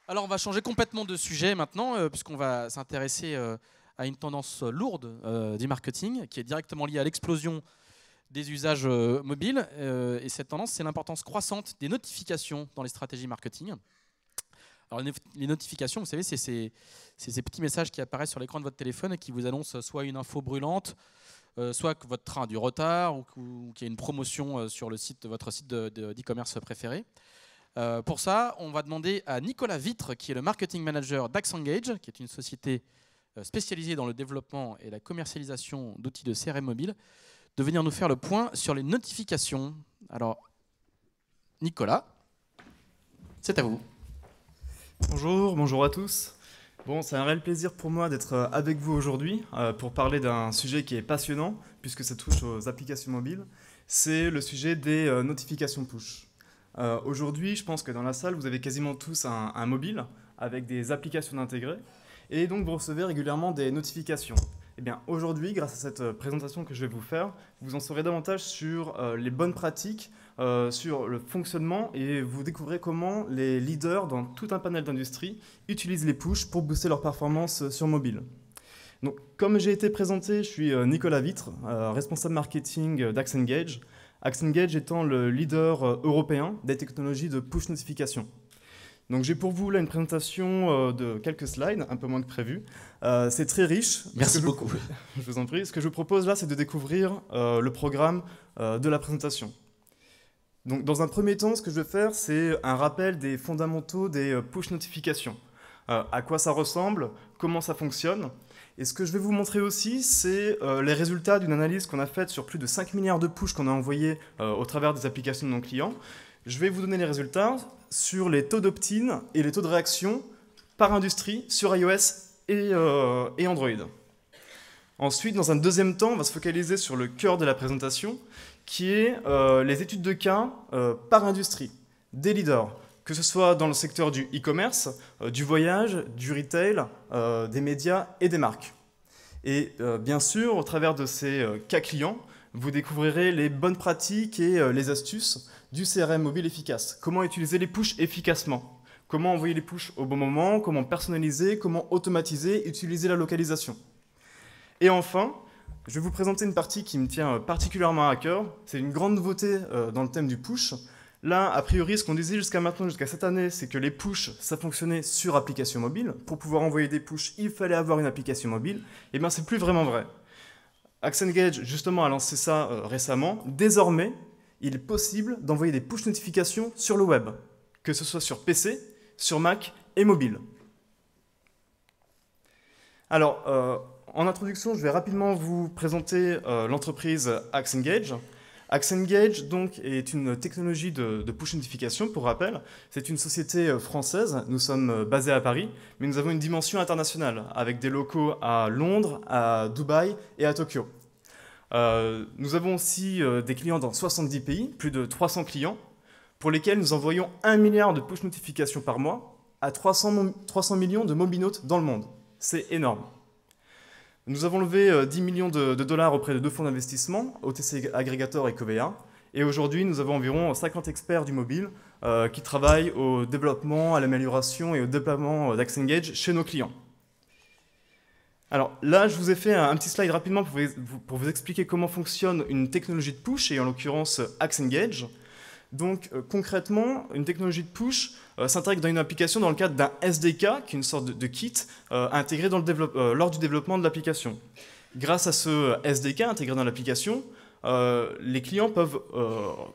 Alors, on va changer complètement de sujet maintenant, puisqu'on va s'intéresser à une tendance lourde du marketing, qui est directement liée à l'explosion des usages mobiles. Et cette tendance, c'est l'importance croissante des notifications dans les stratégies marketing. Alors, les notifications, vous savez, c'est ces petits messages qui apparaissent sur l'écran de votre téléphone et qui vous annoncent soit une info brûlante, soit que votre train a du retard ou qu'il y a une promotion sur le site, votre site d'e-commerce préféré. Pour ça, on va demander à Nicolas Vitre, qui est le marketing manager d'AxEngage, qui est une société spécialisée dans le développement et la commercialisation d'outils de CRM mobile, de venir nous faire le point sur les notifications. Alors, Nicolas, c'est à vous. Bonjour, bonjour à tous. Bon, c'est un réel plaisir pour moi d'être avec vous aujourd'hui pour parler d'un sujet qui est passionnant puisque ça touche aux applications mobiles. C'est le sujet des notifications push. Aujourd'hui, je pense que dans la salle, vous avez quasiment tous un mobile avec des applications intégrées et donc vous recevez régulièrement des notifications. Eh bien, aujourd'hui, grâce à cette présentation que je vais vous faire, vous en saurez davantage sur les bonnes pratiques, sur le fonctionnement et vous découvrez comment les leaders dans tout un panel d'industries utilisent les push pour booster leur performance sur mobile. Donc, comme j'ai été présenté, je suis Nicolas Vitre, responsable marketing d'AxEngage. AxEngage étant le leader européen des technologies de push notification. Donc j'ai pour vous là une présentation de quelques slides, un peu moins que prévu. C'est très riche. Merci beaucoup. Je vous en prie. Ce que je vous propose là, c'est de découvrir le programme de la présentation. Donc dans un premier temps, ce que je vais faire, c'est un rappel des fondamentaux des push notifications. À quoi ça ressemble, comment ça fonctionne. Et ce que je vais vous montrer aussi, c'est les résultats d'une analyse qu'on a faite sur plus de 5 milliards de push qu'on a envoyés au travers des applications de nos clients. Je vais vous donner les résultats sur les taux d'opt-in et les taux de réaction par industrie sur iOS et Android. Ensuite, dans un deuxième temps, on va se focaliser sur le cœur de la présentation, qui est les études de cas par industrie, des leaders, que ce soit dans le secteur du e-commerce, du voyage, du retail, des médias et des marques. Et bien sûr, au travers de ces cas clients, vous découvrirez les bonnes pratiques et les astuces du CRM mobile efficace. Comment utiliser les push efficacement. Comment envoyer les push au bon moment, comment personnaliser, comment automatiser, utiliser la localisation. Et enfin, je vais vous présenter une partie qui me tient particulièrement à cœur. C'est une grande nouveauté dans le thème du push. Là, a priori, ce qu'on disait jusqu'à maintenant, jusqu'à cette année, c'est que les push, ça fonctionnait sur application mobile. Pour pouvoir envoyer des push, il fallait avoir une application mobile. Et bien, c'est plus vraiment vrai. AxEngage, justement, a lancé ça récemment. Désormais, il est possible d'envoyer des push notifications sur le web, que ce soit sur PC, sur Mac et mobile. Alors, en introduction, je vais rapidement vous présenter l'entreprise AxEngage. AxEngage donc, est une technologie de push notification, pour rappel. C'est une société française, nous sommes basés à Paris, mais nous avons une dimension internationale, avec des locaux à Londres, à Dubaï et à Tokyo. Nous avons aussi des clients dans 70 pays, plus de 300 clients, pour lesquels nous envoyons 1 milliard de push notifications par mois à 300 millions de mobinautes dans le monde. C'est énorme. Nous avons levé 10 millions de dollars auprès de 2 fonds d'investissement, OTC Aggregator et Covea. Et aujourd'hui, nous avons environ 50 experts du mobile qui travaillent au développement, à l'amélioration et au déploiement d'AxEngage chez nos clients. Alors là, je vous ai fait un petit slide rapidement pour vous expliquer comment fonctionne une technologie de push, et en l'occurrence AxEngage. Donc concrètement, une technologie de push s'intègre dans une application dans le cadre d'un SDK, qui est une sorte de kit intégré lors du développement de l'application. Grâce à ce SDK intégré dans l'application, les clients peuvent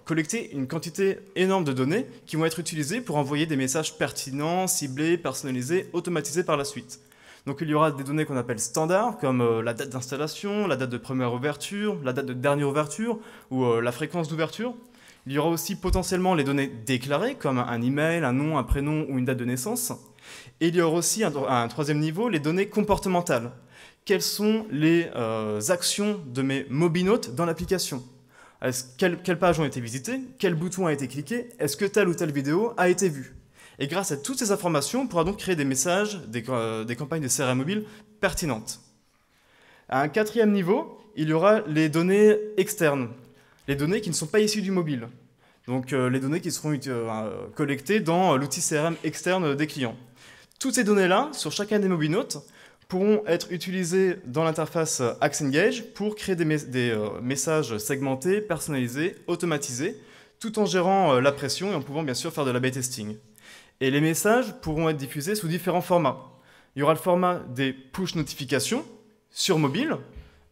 collecter une quantité énorme de données qui vont être utilisées pour envoyer des messages pertinents, ciblés, personnalisés, automatisés par la suite. Donc il y aura des données qu'on appelle standards, comme la date d'installation, la date de première ouverture, la date de dernière ouverture ou la fréquence d'ouverture. Il y aura aussi potentiellement les données déclarées, comme un email, un nom, un prénom ou une date de naissance. Et il y aura aussi un troisième niveau, les données comportementales. Quelles sont les actions de mes mobinautes dans l'application? Quelles pages ont été visitées? Quel bouton a été cliqué? Est-ce que telle ou telle vidéo a été vue? Et grâce à toutes ces informations, on pourra donc créer des messages, des campagnes de CRM mobile pertinentes. À un quatrième niveau, il y aura les données externes, les données qui ne sont pas issues du mobile. Donc les données qui seront collectées dans l'outil CRM externe des clients. Toutes ces données-là, sur chacun des MobiNotes, pourront être utilisées dans l'interface AxeEngage pour créer des messages segmentés, personnalisés, automatisés, tout en gérant la pression et en pouvant bien sûr faire de l'A/B testing. Et les messages pourront être diffusés sous différents formats. Il y aura le format des push notifications sur mobile,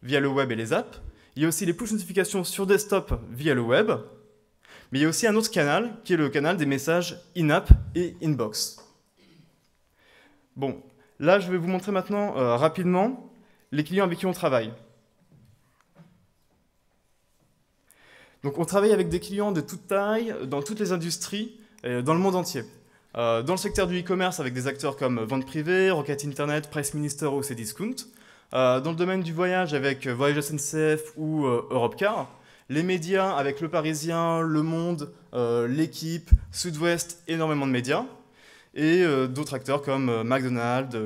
via le web et les apps. Il y a aussi les push notifications sur desktop via le web. Mais il y a aussi un autre canal, qui est le canal des messages in-app et inbox. Bon, là je vais vous montrer maintenant rapidement les clients avec qui on travaille. Donc on travaille avec des clients de toute taille, dans toutes les industries, dans le monde entier. Dans le secteur du e-commerce avec des acteurs comme Vente Privée, Rocket Internet, Price Minister ou Cdiscount. Dans le domaine du voyage avec Voyage SNCF ou Europcar. Les médias avec Le Parisien, Le Monde, L'Équipe, Sud-Ouest, énormément de médias. Et d'autres acteurs comme McDonald's,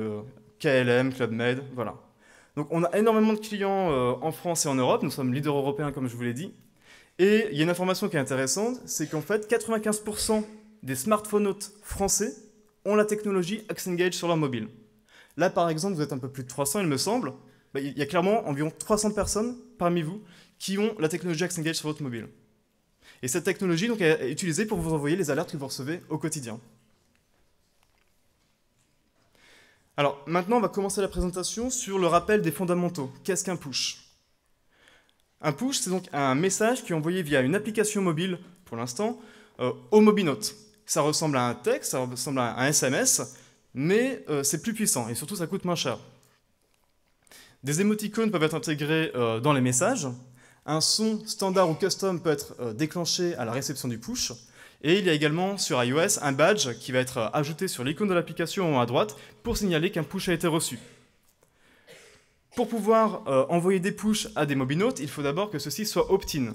KLM, Club Med, voilà. Donc on a énormément de clients en France et en Europe, nous sommes leaders européens comme je vous l'ai dit. Et il y a une information qui est intéressante, c'est qu'en fait 95% des smartphones français ont la technologie AxeEngage sur leur mobile. Là par exemple, vous êtes un peu plus de 300 il me semble, il y a clairement environ 300 personnes parmi vous qui ont la technologie AxeEngage sur votre mobile. Et cette technologie donc, est utilisée pour vous envoyer les alertes que vous recevez au quotidien. Alors maintenant, on va commencer la présentation sur le rappel des fondamentaux. Qu'est-ce qu'un push? Un push, c'est donc un message qui est envoyé via une application mobile, pour l'instant, au MobiNote. Ça ressemble à un texte, ça ressemble à un SMS, mais c'est plus puissant et surtout ça coûte moins cher. Des émoticônes peuvent être intégrés dans les messages. Un son standard ou custom peut être déclenché à la réception du push. Et il y a également sur iOS un badge qui va être ajouté sur l'icône de l'application en haut à droite pour signaler qu'un push a été reçu. Pour pouvoir envoyer des pushs à des MobiNotes, il faut d'abord que ceci soit opt-in.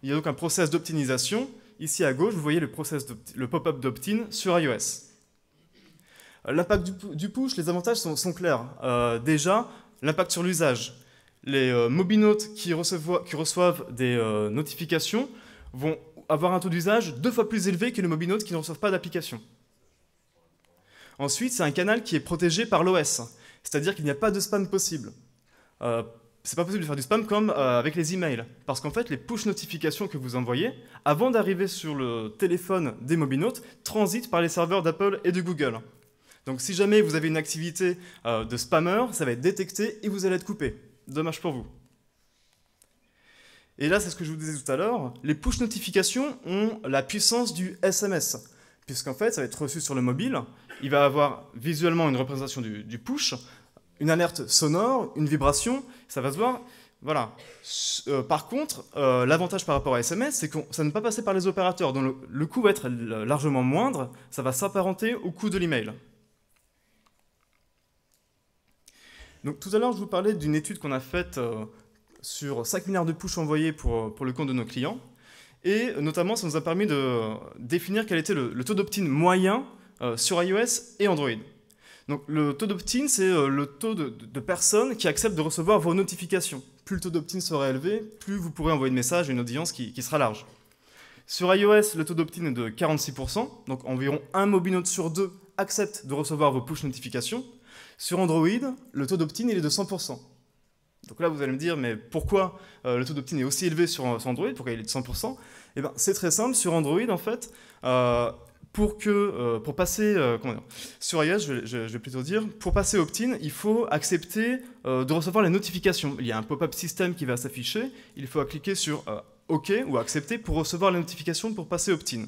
Il y a donc un process d'optimisation. Ici à gauche, vous voyez le pop-up d'opt-in sur iOS. L'impact du push, les avantages sont clairs. Déjà, l'impact sur l'usage. Les MobiNotes qui reçoivent des notifications vont avoir un taux d'usage 2 fois plus élevé que les MobiNotes qui ne reçoivent pas d'application. Ensuite, c'est un canal qui est protégé par l'OS, c'est-à-dire qu'il n'y a pas de spam possible. C'est pas possible de faire du spam comme avec les emails, parce qu'en fait, les push notifications que vous envoyez, avant d'arriver sur le téléphone des MobiNotes, transitent par les serveurs d'Apple et de Google. Donc si jamais vous avez une activité de spammer, ça va être détecté et vous allez être coupé. Dommage pour vous. Et là, c'est ce que je vous disais tout à l'heure, les push notifications ont la puissance du SMS, puisqu'en fait, ça va être reçu sur le mobile, il va avoir visuellement une représentation du push, une alerte sonore, une vibration, ça va se voir. Voilà. Par contre, l'avantage par rapport à SMS, c'est que ça ne va pas passer par les opérateurs, donc le coût va être largement moindre, ça va s'apparenter au coût de l'email. Donc tout à l'heure, je vous parlais d'une étude qu'on a faite sur 5 milliards de push envoyés pour le compte de nos clients, et notamment, ça nous a permis de définir quel était le taux d'opt-in moyen sur iOS et Android. Donc le taux d'opt-in, c'est le taux de personnes qui acceptent de recevoir vos notifications. Plus le taux d'opt-in sera élevé, plus vous pourrez envoyer de messages à une audience qui sera large. Sur iOS, le taux d'opt-in est de 46%, donc environ un MobiNote sur 2 accepte de recevoir vos push notifications. Sur Android, le taux d'opt-in est de 100%. Donc là, vous allez me dire, mais pourquoi le taux d'opt-in est aussi élevé sur Android? Pourquoi il est de 100%? Eh bien, c'est très simple. Sur Android, en fait, pour passer sur iOS, je vais plutôt dire, pour passer opt-in, il faut accepter de recevoir les notifications. Il y a un pop-up system qui va s'afficher. Il faut cliquer sur OK ou accepter pour recevoir les notifications pour passer opt-in.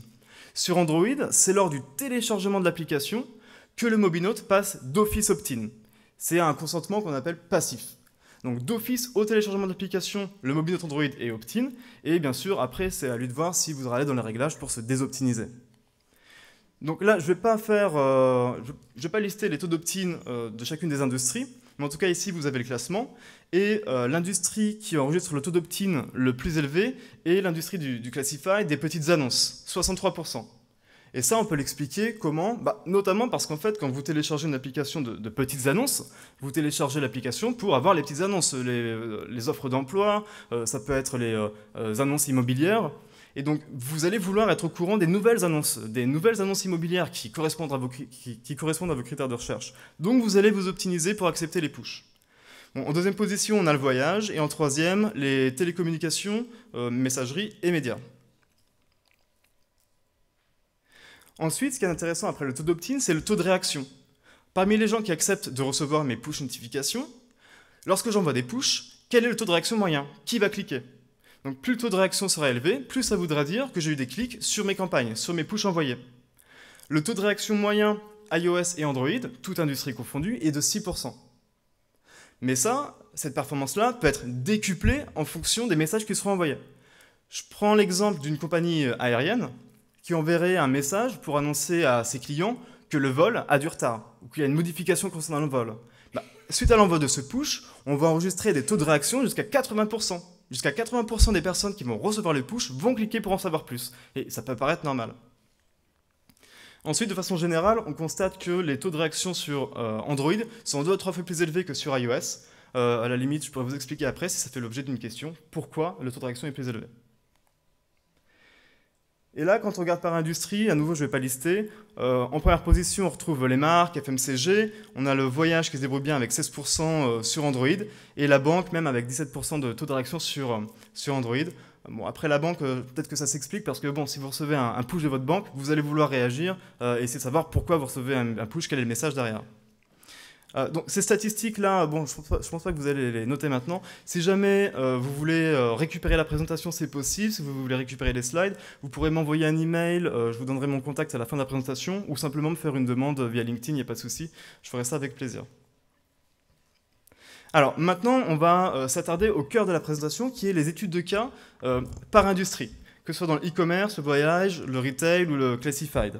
Sur Android, c'est lors du téléchargement de l'application que le MobiNote passe d'office opt-in. C'est un consentement qu'on appelle passif. Donc d'office au téléchargement de l'application, le MobiNote Android est opt-in. Et bien sûr, après, c'est à lui de voir si vous allez dans les réglages pour se désoptimiser. Donc là, je ne vais pas lister les taux d'opt-in de chacune des industries, mais en tout cas ici, vous avez le classement. Et l'industrie qui enregistre le taux d'opt-in le plus élevé est l'industrie du classify des petites annonces, 63%. Et ça, on peut l'expliquer comment? Notamment parce qu'en fait, quand vous téléchargez une application de petites annonces, vous téléchargez l'application pour avoir les petites annonces, les offres d'emploi, ça peut être les annonces immobilières. Et donc, vous allez vouloir être au courant des nouvelles annonces immobilières qui correspondent à vos critères de recherche. Donc, vous allez vous optimiser pour accepter les pushs. Bon, en deuxième position, on a le voyage, et en troisième, les télécommunications, messagerie et médias. Ensuite, ce qui est intéressant après le taux d'opt-in, c'est le taux de réaction. Parmi les gens qui acceptent de recevoir mes push notifications, lorsque j'envoie des push, quel est le taux de réaction moyen? Qui va cliquer? Donc plus le taux de réaction sera élevé, plus ça voudra dire que j'ai eu des clics sur mes campagnes, sur mes push envoyés. Le taux de réaction moyen iOS et Android, toute industrie confondue, est de 6%. Mais ça, cette performance-là peut être décuplée en fonction des messages qui seront envoyés. Je prends l'exemple d'une compagnie aérienne qui enverrait un message pour annoncer à ses clients que le vol a du retard ou qu'il y a une modification concernant le vol. Suite à l'envoi de ce push, on va enregistrer des taux de réaction jusqu'à 80%. Jusqu'à 80% des personnes qui vont recevoir le push vont cliquer pour en savoir plus. Et ça peut paraître normal. Ensuite, de façon générale, on constate que les taux de réaction sur Android sont 2 à 3 fois plus élevés que sur iOS. À la limite, je pourrais vous expliquer après, si ça fait l'objet d'une question, pourquoi le taux de réaction est plus élevé. Et là, quand on regarde par industrie, à nouveau, je ne vais pas lister. En première position, on retrouve les marques, FMCG. On a le voyage qui se débrouille bien avec 16% sur Android. Et la banque, même avec 17% de taux de réaction sur Android. Bon, après la banque, peut-être que ça s'explique parce que bon, si vous recevez un push de votre banque, vous allez vouloir réagir et essayer de savoir pourquoi vous recevez un push, quel est le message derrière. Donc ces statistiques-là, bon, je pense pas que vous allez les noter maintenant. Si jamais vous voulez récupérer la présentation, c'est possible. Si vous voulez récupérer les slides, vous pourrez m'envoyer un email. Je vous donnerai mon contact à la fin de la présentation ou simplement me faire une demande via LinkedIn, il n'y a pas de souci. Je ferai ça avec plaisir. Alors maintenant, on va s'attarder au cœur de la présentation, qui est les études de cas par industrie, que ce soit dans le e-commerce, le voyage, le retail ou le classified.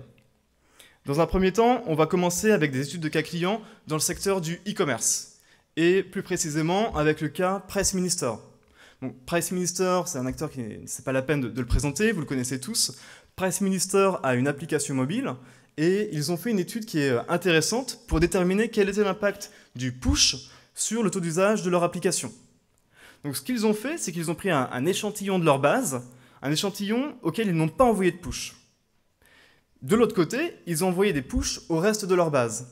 Dans un premier temps, on va commencer avec des études de cas clients dans le secteur du e-commerce, et plus précisément avec le cas Price Minister. Donc, Price Minister, c'est un acteur qui c'est pas la peine de le présenter, vous le connaissez tous. Price Minister a une application mobile, et ils ont fait une étude qui est intéressante pour déterminer quel était l'impact du push sur le taux d'usage de leur application. Donc ce qu'ils ont fait, c'est qu'ils ont pris un échantillon de leur base, un échantillon auquel ils n'ont pas envoyé de push. De l'autre côté, ils ont envoyé des pushs au reste de leur base.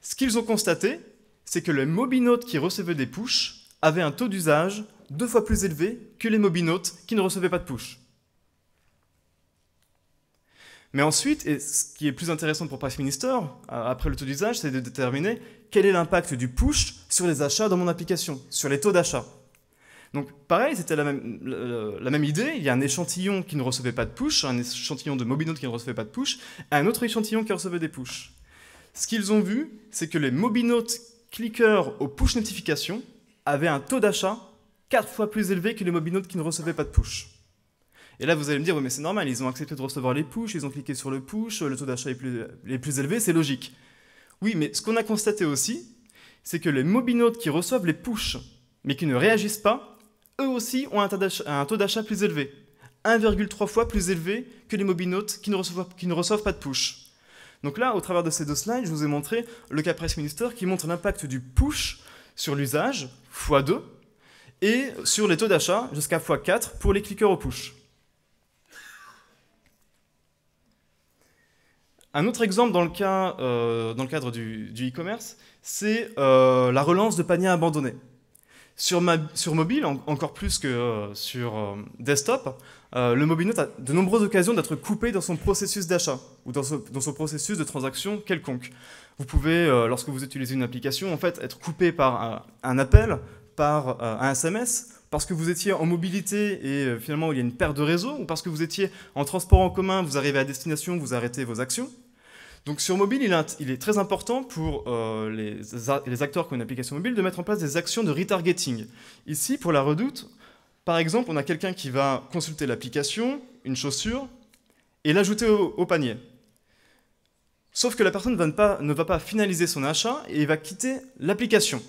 Ce qu'ils ont constaté, c'est que les mobinautes qui recevaient des pushs avaient un taux d'usage 2 fois plus élevé que les mobinautes qui ne recevaient pas de push. Mais ensuite, et ce qui est plus intéressant pour Price Minister, après le taux d'usage, c'est de déterminer quel est l'impact du push sur les achats dans mon application, sur les taux d'achat. Donc pareil, c'était la même idée, il y a un échantillon qui ne recevait pas de push, un échantillon de mobinautes qui ne recevait pas de push, et un autre échantillon qui recevait des push. Ce qu'ils ont vu, c'est que les mobinautes cliqueurs aux push notifications avaient un taux d'achat 4 fois plus élevé que les mobinautes qui ne recevaient pas de push. Et là, vous allez me dire, oui, mais c'est normal, ils ont accepté de recevoir les push, ils ont cliqué sur le push, le taux d'achat est plus élevé, c'est logique. Oui, mais ce qu'on a constaté aussi, c'est que les mobinautes qui reçoivent les push, mais qui ne réagissent pas, eux aussi ont un taux d'achat plus élevé, 1,3 fois plus élevé que les mobinautes qui ne reçoivent pas de push. Donc là, au travers de ces 2 slides, je vous ai montré le cas Price Minister qui montre l'impact du push sur l'usage, x2, et sur les taux d'achat, jusqu'à x4 pour les cliqueurs au push. Un autre exemple dans le cadre du e-commerce, c'est la relance de paniers abandonnés. Sur mobile, encore plus que sur desktop, le mobinaute a de nombreuses occasions d'être coupé dans son processus d'achat ou dans son processus de transaction quelconque. Vous pouvez, lorsque vous utilisez une application, en fait, être coupé par un appel, par un SMS, parce que vous étiez en mobilité et finalement il y a une perte de réseau, ou parce que vous étiez en transport en commun, vous arrivez à destination, vous arrêtez vos actions. Donc sur mobile, il est très important pour les acteurs qui ont une application mobile de mettre en place des actions de retargeting. Ici, pour la Redoute, par exemple, on a quelqu'un qui va consulter l'application, une chaussure, et l'ajouter au panier. Sauf que la personne ne va pas finaliser son achat et va quitter l'application.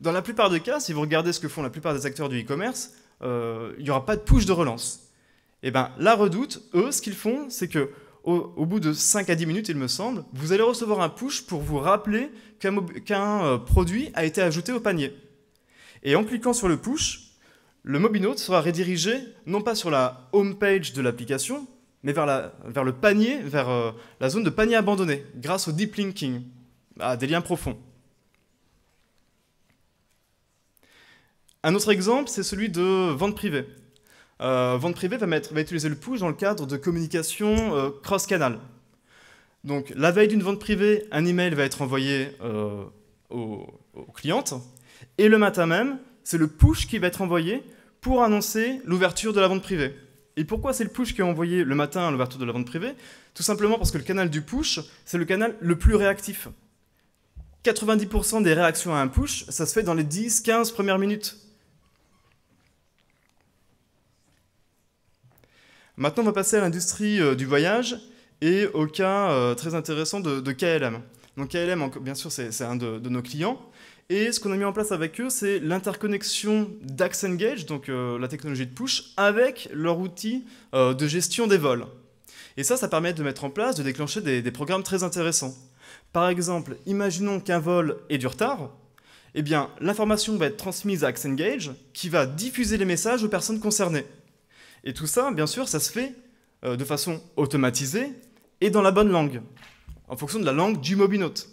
Dans la plupart des cas, si vous regardez ce que font la plupart des acteurs du e-commerce, il n'y aura pas de push de relance. Et bien, la Redoute, eux, ce qu'ils font, c'est que au bout de 5 à 10 minutes, il me semble, vous allez recevoir un push pour vous rappeler qu'un produit a été ajouté au panier. Et en cliquant sur le push, le mobinote sera redirigé non pas sur la home page de l'application, mais vers le panier, vers la zone de panier abandonné, grâce au deep linking, à des liens profonds. Un autre exemple, c'est celui de vente privée. Vente privée va utiliser le push dans le cadre de communication cross-canal. Donc, la veille d'une vente privée, un email va être envoyé aux clientes, et le matin même, c'est le push qui va être envoyé pour annoncer l'ouverture de la vente privée. Et pourquoi c'est le push qui est envoyé le matin à l'ouverture de la vente privée? Tout simplement parce que le canal du push, c'est le canal le plus réactif. 90% des réactions à un push, ça se fait dans les 10-15 premières minutes. Maintenant, on va passer à l'industrie du voyage et au cas très intéressant de KLM. Donc KLM, bien sûr, c'est un de nos clients. Et ce qu'on a mis en place avec eux, c'est l'interconnexion d'AxeEngage, donc la technologie de push, avec leur outil de gestion des vols. Et ça permet de mettre en place, de déclencher des programmes très intéressants. Par exemple, imaginons qu'un vol ait du retard. Eh bien, l'information va être transmise à AxeEngage, qui va diffuser les messages aux personnes concernées. Et tout ça, bien sûr, ça se fait de façon automatisée et dans la bonne langue, en fonction de la langue du mobinote.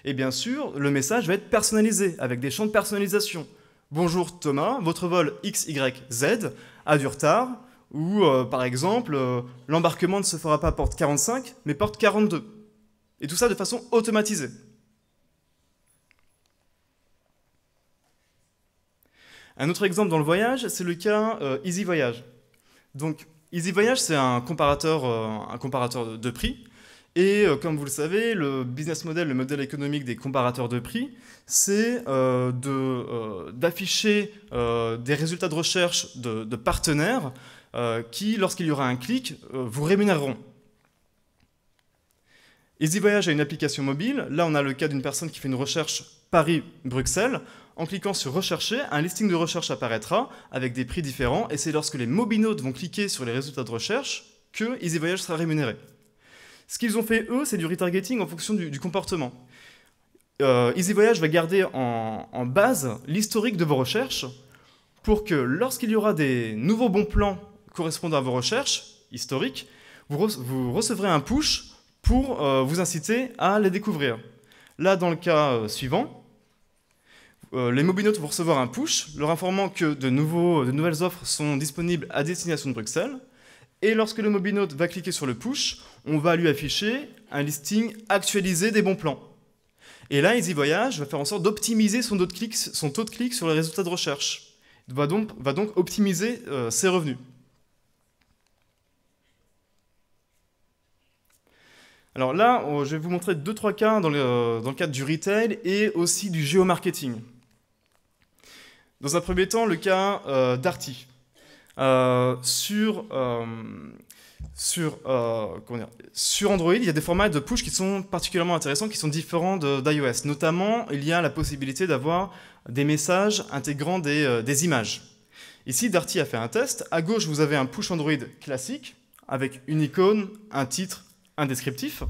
Et bien sûr, le message va être personnalisé, avec des champs de personnalisation. Bonjour Thomas, votre vol XYZ a du retard, ou par exemple, l'embarquement ne se fera pas porte 45, mais porte 42. Et tout ça de façon automatisée. Un autre exemple dans le voyage, c'est le cas Easy Voyage. Donc, Easy Voyage, c'est un comparateur de prix. Et comme vous le savez, le business model, le modèle économique des comparateurs de prix, c'est d'afficher des résultats de recherche de partenaires qui, lorsqu'il y aura un clic, vous rémunéreront. Easy Voyage a une application mobile. Là, on a le cas d'une personne qui fait une recherche Paris-Bruxelles. En cliquant sur Rechercher, un listing de recherche apparaîtra avec des prix différents. Et c'est lorsque les mobinotes vont cliquer sur les résultats de recherche que Easy Voyage sera rémunéré. Ce qu'ils ont fait, eux, c'est du retargeting en fonction du comportement. Easy Voyage va garder en base l'historique de vos recherches pour que lorsqu'il y aura des nouveaux bons plans correspondant à vos recherches historiques, vous recevrez un push pour vous inciter à les découvrir. Là, dans le cas suivant, les mobinotes vont recevoir un push leur informant que de nouvelles offres sont disponibles à destination de Bruxelles. Et lorsque le mobinote va cliquer sur le push, on va lui afficher un listing actualisé des bons plans. Et là, Easy Voyage va faire en sorte d'optimiser son taux de clic sur les résultats de recherche. Il va donc optimiser ses revenus. Alors là, je vais vous montrer 2-3 cas dans le cadre du retail et aussi du géomarketing. Dans un premier temps, le cas Darty. Sur Android, il y a des formats de push qui sont particulièrement intéressants, qui sont différents d'iOS. Notamment, il y a la possibilité d'avoir des messages intégrant des images. Ici, Darty a fait un test. À gauche, vous avez un push Android classique, avec une icône, un titre, un descriptif.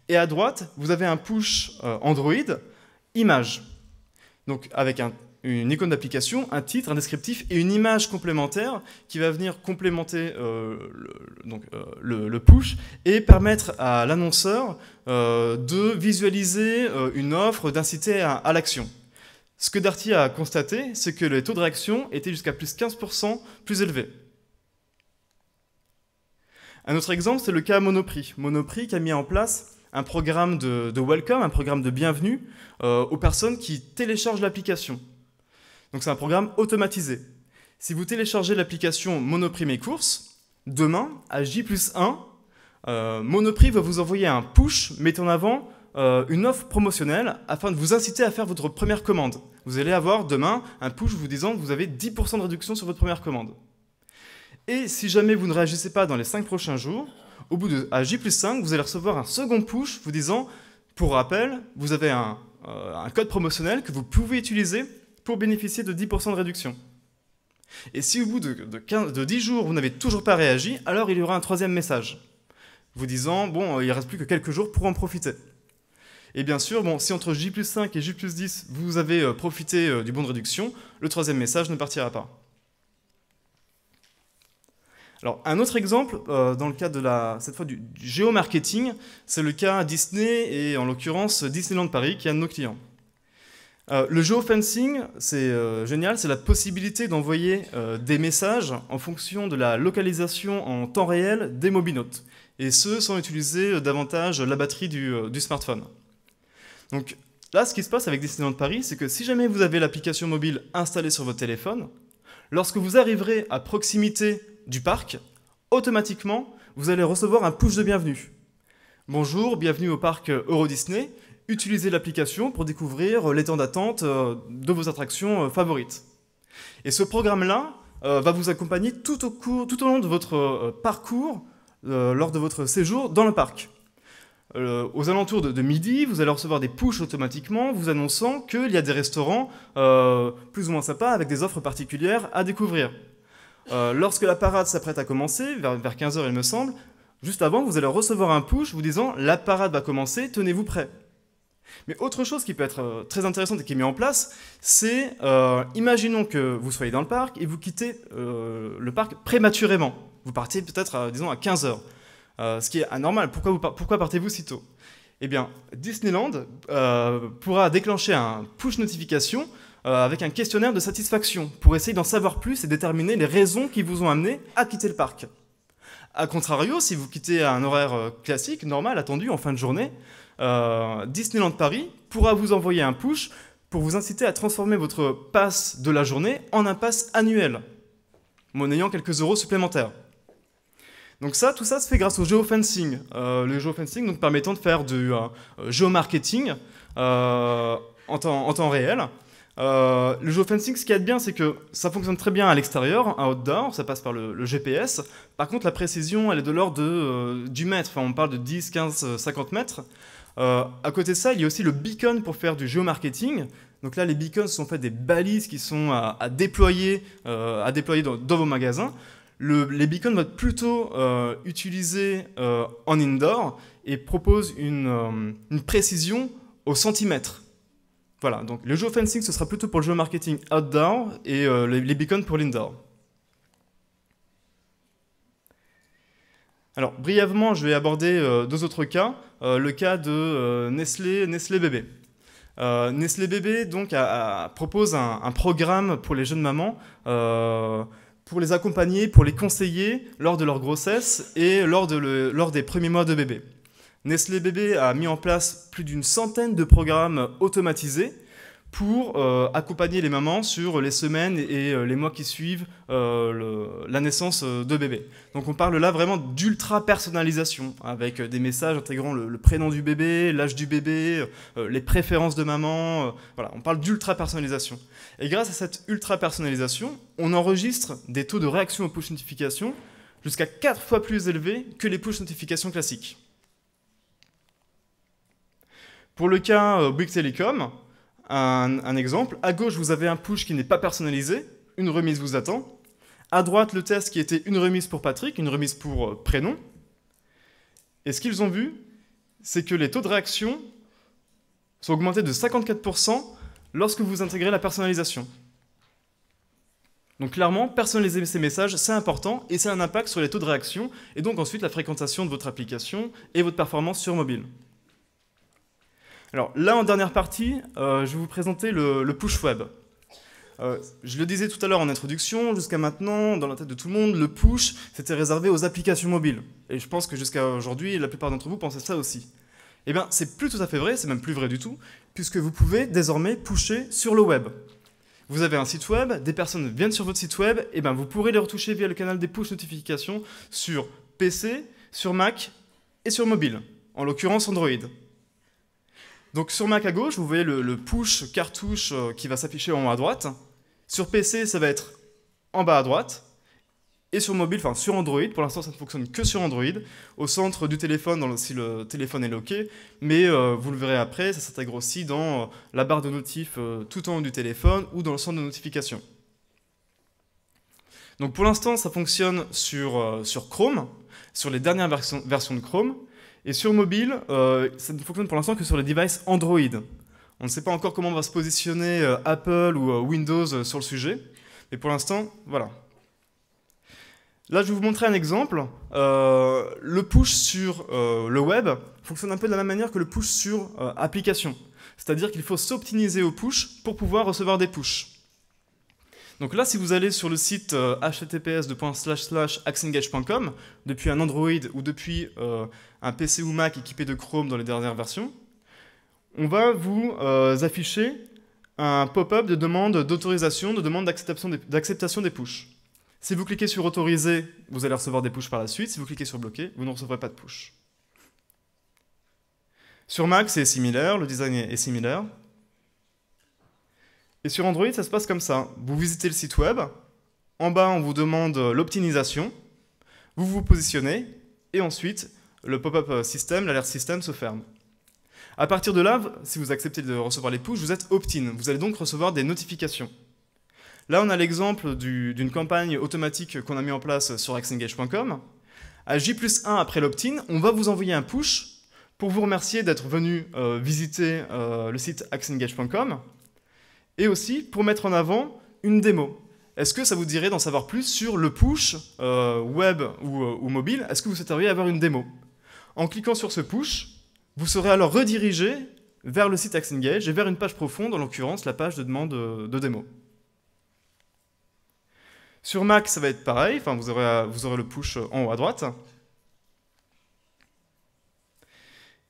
Et à droite, vous avez un push Android image. Donc, avec une icône d'application, un titre, un descriptif et une image complémentaire qui va venir complémenter le push et permettre à l'annonceur de visualiser une offre, d'inciter à l'action. Ce que Darty a constaté, c'est que les taux de réaction étaient jusqu'à plus 15% plus élevés. Un autre exemple, c'est le cas Monoprix. Monoprix qui a mis en place un programme de welcome, un programme de bienvenue aux personnes qui téléchargent l'application. Donc c'est un programme automatisé. Si vous téléchargez l'application Monoprix Mes Courses, demain, à J+1, Monoprix va vous envoyer un push mettant en avant une offre promotionnelle afin de vous inciter à faire votre première commande. Vous allez avoir demain un push vous disant que vous avez 10% de réduction sur votre première commande. Et si jamais vous ne réagissez pas dans les 5 prochains jours, à J+5, vous allez recevoir un second push vous disant, pour rappel, vous avez un code promotionnel que vous pouvez utiliser pour bénéficier de 10% de réduction. Et si au bout de 10 jours, vous n'avez toujours pas réagi, alors il y aura un troisième message, vous disant, bon, il ne reste plus que quelques jours pour en profiter. Et bien sûr, bon, si entre J+5 et J+10, vous avez profité du bon de réduction, le troisième message ne partira pas. Alors, un autre exemple, dans le cas de cette fois du géomarketing, c'est le cas Disney et en l'occurrence Disneyland Paris, qui est un de nos clients. Le geofencing, c'est génial, c'est la possibilité d'envoyer des messages en fonction de la localisation en temps réel des mobinautes, et ce, sans utiliser davantage la batterie du smartphone. Donc là, ce qui se passe avec Disneyland Paris, c'est que si jamais vous avez l'application mobile installée sur votre téléphone, lorsque vous arriverez à proximité du parc, automatiquement, vous allez recevoir un push de bienvenue. Bonjour, bienvenue au parc Euro Disney. Utilisez l'application pour découvrir les temps d'attente de vos attractions favorites. Et ce programme-là va vous accompagner tout au long de votre parcours lors de votre séjour dans le parc. Aux alentours de midi, vous allez recevoir des pushs automatiquement vous annonçant qu'il y a des restaurants plus ou moins sympas avec des offres particulières à découvrir. Lorsque la parade s'apprête à commencer, vers 15 h il me semble, juste avant, vous allez recevoir un push vous disant « La parade va commencer, tenez-vous prêts ». Mais autre chose qui peut être très intéressante et qui est mise en place, c'est, imaginons que vous soyez dans le parc et vous quittez le parc prématurément. Vous partez peut-être, disons, à 15 h, ce qui est anormal. Pourquoi partez-vous si tôt? Eh bien, Disneyland pourra déclencher un push notification avec un questionnaire de satisfaction pour essayer d'en savoir plus et déterminer les raisons qui vous ont amené à quitter le parc. A contrario, si vous quittez à un horaire classique, normal, attendu, en fin de journée, Disneyland Paris pourra vous envoyer un push pour vous inciter à transformer votre pass de la journée en un pass annuel, monnayant quelques euros supplémentaires. Donc tout ça se fait grâce au geofencing. Le geofencing donc, permettant de faire du géomarketing en temps réel. Le geofencing, ce qu'il y a de bien, c'est que ça fonctionne très bien à l'extérieur, en outdoor, ça passe par le GPS. Par contre, la précision, elle est de l'ordre du mètre. Enfin, on parle de 10, 15, 50 mètres. À côté de ça, il y a aussi le beacon pour faire du géomarketing. Donc là, les beacons sont en fait des balises qui sont à déployer dans vos magasins. Les beacons vont être plutôt utilisés en indoor et proposent une précision au centimètre. Voilà, donc le geofencing, ce sera plutôt pour le géomarketing outdoor et les beacons pour l'indoor. Alors, brièvement, je vais aborder deux autres cas. Le cas de Nestlé Bébé. Nestlé Bébé donc, propose un programme pour les jeunes mamans pour les accompagner, pour les conseiller lors de leur grossesse et lors des premiers mois de bébé. Nestlé Bébé a mis en place plus d'une centaine de programmes automatisés pour accompagner les mamans sur les semaines et les mois qui suivent la naissance de bébé. Donc on parle là vraiment d'ultra personnalisation, avec des messages intégrant le prénom du bébé, l'âge du bébé, les préférences de maman. Voilà, on parle d'ultra personnalisation. Et grâce à cette ultra personnalisation, on enregistre des taux de réaction aux push notifications jusqu'à 4 fois plus élevés que les push notifications classiques. Pour le cas Bouygues Telecom, un exemple, à gauche vous avez un push qui n'est pas personnalisé, une remise vous attend. À droite le test qui était une remise pour Patrick, une remise pour prénom. Et ce qu'ils ont vu, c'est que les taux de réaction sont augmentés de 54% lorsque vous intégrez la personnalisation. Donc clairement, personnaliser ces messages, c'est important et c'est un impact sur les taux de réaction et donc ensuite la fréquentation de votre application et votre performance sur mobile. Alors là, en dernière partie, je vais vous présenter le push web. Je le disais tout à l'heure en introduction, jusqu'à maintenant, dans la tête de tout le monde, le push, c'était réservé aux applications mobiles. Et je pense que jusqu'à aujourd'hui, la plupart d'entre vous pensaient ça aussi. Eh bien, c'est plus tout à fait vrai, c'est même plus vrai du tout, puisque vous pouvez désormais pusher sur le web. Vous avez un site web, des personnes viennent sur votre site web, et bien vous pourrez les retoucher via le canal des push notifications sur PC, sur Mac et sur mobile, en l'occurrence Android. Donc sur Mac à gauche, vous voyez le push cartouche qui va s'afficher en haut à droite. Sur PC, ça va être en bas à droite. Et sur mobile, enfin sur Android, pour l'instant ça ne fonctionne que sur Android, au centre du téléphone si le téléphone est locké, mais vous le verrez après, ça s'intègre aussi dans la barre de notif tout en haut du téléphone ou dans le centre de notification. Donc pour l'instant ça fonctionne sur Chrome, sur les dernières versions de Chrome, et sur mobile, ça ne fonctionne pour l'instant que sur les devices Android. On ne sait pas encore comment va se positionner Apple ou Windows sur le sujet, mais pour l'instant, voilà. Là, je vais vous montrer un exemple. Le push sur le web fonctionne un peu de la même manière que le push sur application. C'est-à-dire qu'il faut s'optimiser au push pour pouvoir recevoir des pushs. Donc là, si vous allez sur le site https://axengage.com, depuis un Android ou depuis un PC ou Mac équipé de Chrome dans les dernières versions, on va vous afficher un pop-up de demande d'autorisation, de demande d'acceptation des pushs. Si vous cliquez sur autoriser, vous allez recevoir des pushs par la suite. Si vous cliquez sur bloquer, vous ne recevrez pas de push. Sur Mac, c'est similaire, le design est similaire. Et sur Android, ça se passe comme ça. Vous visitez le site web, en bas, on vous demande l'optimisation, vous vous positionnez, et ensuite, le pop-up system, l'alert system se ferme. À partir de là, si vous acceptez de recevoir les pushs, vous êtes opt-in. Vous allez donc recevoir des notifications. Là, on a l'exemple d'une campagne automatique qu'on a mis en place sur axengage.com. À J+1 après l'opt-in, on va vous envoyer un push pour vous remercier d'être venu visiter le site axengage.com et aussi pour mettre en avant une démo. Est-ce que ça vous dirait d'en savoir plus sur le push web ou mobile? Est-ce que vous souhaiteriez avoir une démo? En cliquant sur ce push, vous serez alors redirigé vers le site Axengage et vers une page profonde, en l'occurrence la page de demande de démo. Sur Mac, ça va être pareil, enfin, vous aurez le push en haut à droite.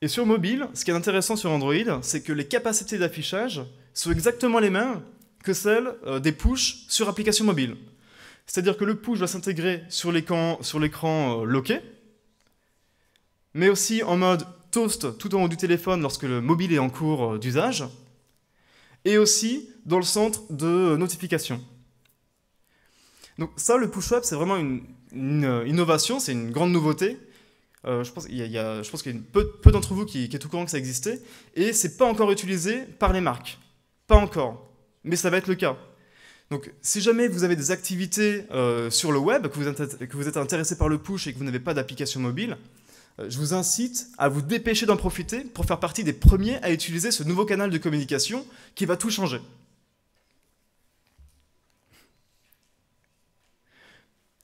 Et sur mobile, ce qui est intéressant sur Android, c'est que les capacités d'affichage sont exactement les mêmes que celles des pushs sur application mobile. C'est-à-dire que le push va s'intégrer sur l'écran loqué, mais aussi en mode toast tout en haut du téléphone lorsque le mobile est en cours d'usage, et aussi dans le centre de notification. Donc ça, le push web, c'est vraiment une innovation, c'est une grande nouveauté. Je pense qu'il y a peu d'entre vous qui est au courant que ça existait, et c'est pas encore utilisé par les marques. Pas encore, mais ça va être le cas. Donc si jamais vous avez des activités sur le web, que vous êtes intéressé par le push et que vous n'avez pas d'application mobile, je vous incite à vous dépêcher d'en profiter pour faire partie des premiers à utiliser ce nouveau canal de communication qui va tout changer.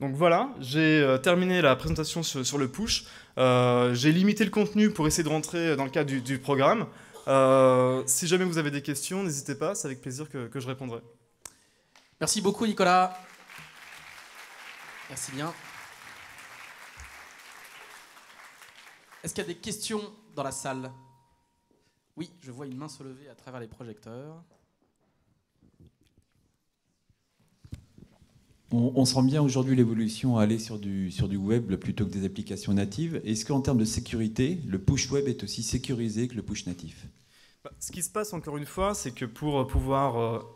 Donc voilà, j'ai terminé la présentation sur le push. J'ai limité le contenu pour essayer de rentrer dans le cadre du programme. Si jamais vous avez des questions, n'hésitez pas, c'est avec plaisir que je répondrai. Merci beaucoup, Nicolas. Merci bien. Est-ce qu'il y a des questions dans la salle? Oui, je vois une main se lever à travers les projecteurs. On sent bien aujourd'hui l'évolution à aller sur du web plutôt que des applications natives. Est-ce qu'en termes de sécurité, le push web est aussi sécurisé que le push natif? Ce qui se passe encore une fois, c'est que pour pouvoir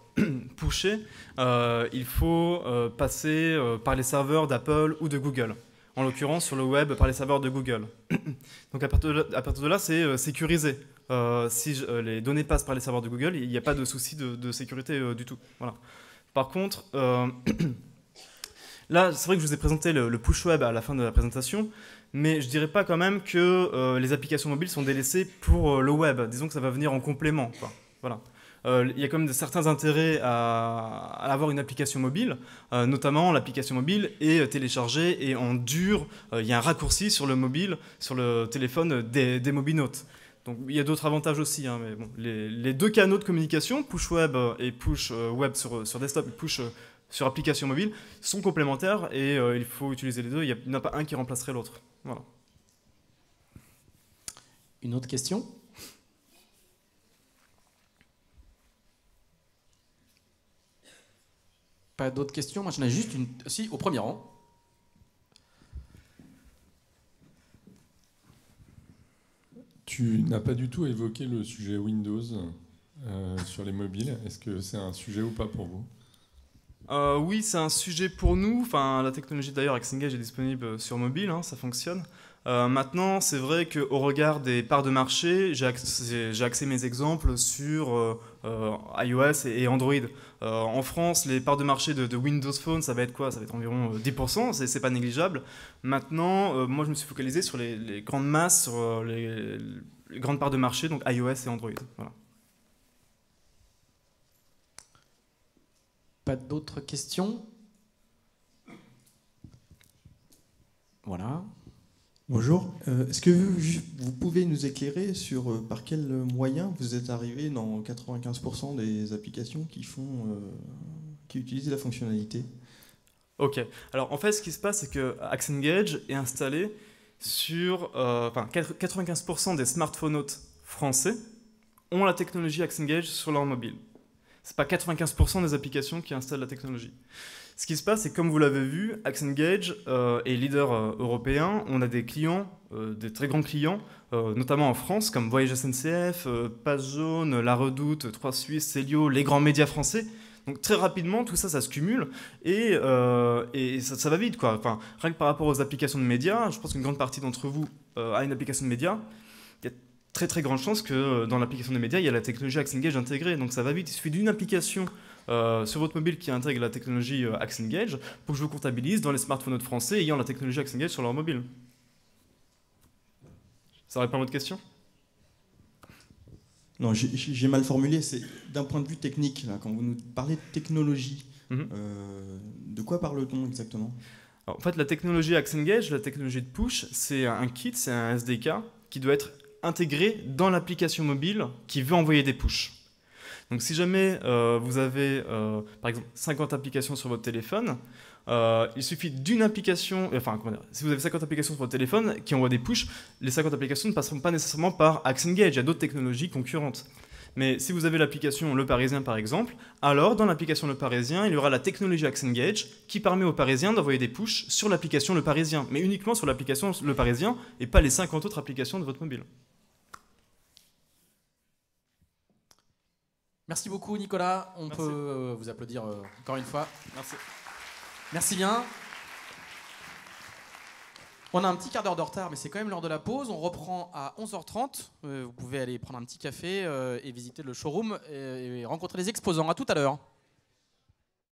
pusher, il faut passer par les serveurs d'Apple ou de Google. En l'occurrence, sur le web, par les serveurs de Google. Donc à partir de là, c'est sécurisé. Si les données passent par les serveurs de Google, il n'y a pas de souci de sécurité du tout. Voilà. Par contre, là, c'est vrai que je vous ai présenté le push web à la fin de la présentation, mais je dirais pas quand même que les applications mobiles sont délaissées pour le web. Disons que ça va venir en complément, quoi. Voilà. Il y a quand même certains intérêts à avoir une application mobile, notamment l'application mobile est téléchargée et en dur, il y a un raccourci sur le mobile, sur le téléphone des mobinotes. Donc il y a d'autres avantages aussi, hein, mais bon, les deux canaux de communication, push web et push web sur desktop et push sur application mobile, sont complémentaires et il faut utiliser les deux, il n'y en a pas un qui remplacerait l'autre. Voilà. Une autre question? Pas d'autres questions? Moi, j'en ai juste une. Si, au premier rang. Tu n'as pas du tout évoqué le sujet Windows sur les mobiles. Est-ce que c'est un sujet ou pas pour vous? Oui, c'est un sujet pour nous. Enfin, la technologie d'ailleurs Axengage est disponible sur mobile, hein, ça fonctionne. Maintenant, c'est vrai qu'au regard des parts de marché, j'ai axé mes exemples sur iOS et Android. En France, les parts de marché de Windows Phone, ça va être quoi? Ça va être environ 10%, c'est pas négligeable. Maintenant, moi je me suis focalisé sur les grandes masses, sur les grandes parts de marché, donc iOS et Android. Voilà. Pas d'autres questions? Voilà. Bonjour. Est-ce que vous pouvez nous éclairer sur par quel moyen vous êtes arrivé dans 95% des applications qui utilisent la fonctionnalité? Ok. Alors en fait, ce qui se passe, c'est que AxeNgage est installé sur 95% des smartphones français ont la technologie AxeNgage sur leur mobile. C'est pas 95% des applications qui installent la technologie. Ce qui se passe, c'est que comme vous l'avez vu, AxeNgage est leader européen. On a des clients, des très grands clients, notamment en France, comme Voyage SNCF, Passe Jaune, La Redoute, 3 Suisses, Célio, les grands médias français. Donc très rapidement, tout ça, ça se cumule et ça va vite, quoi. Enfin, rien que par rapport aux applications de médias, je pense qu'une grande partie d'entre vous a une application de médias. Il y a très très grande chance que dans l'application de médias, il y a la technologie AxeNgage intégrée. Donc ça va vite. Il suffit d'une application sur votre mobile qui intègre la technologie AxeNgage pour que je vous comptabilise dans les smartphones français ayant la technologie AxeNgage sur leur mobile. Ça répond à votre question ? Non, j'ai mal formulé. C'est d'un point de vue technique, là, quand vous nous parlez de technologie, de quoi parle-t-on exactement? Alors, en fait, la technologie AxeNgage, la technologie de push, c'est un kit, c'est un SDK qui doit être intégré dans l'application mobile qui veut envoyer des pushs. Donc si jamais vous avez par exemple 50 applications sur votre téléphone, il suffit d'une application, si vous avez 50 applications sur votre téléphone qui envoient des pushs, les 50 applications ne passeront pas nécessairement par AxeNgage, il y a d'autres technologies concurrentes. Mais si vous avez l'application Le Parisien par exemple, alors dans l'application Le Parisien, il y aura la technologie AxeNgage qui permet aux Parisiens d'envoyer des pushs sur l'application Le Parisien, mais uniquement sur l'application Le Parisien et pas les 50 autres applications de votre mobile. Merci beaucoup Nicolas, on peut vous applaudir encore une fois. Merci. Merci bien. On a un petit quart d'heure de retard, mais c'est quand même l'heure de la pause. On reprend à 11h30. Vous pouvez aller prendre un petit café et visiter le showroom et rencontrer les exposants. À tout à l'heure.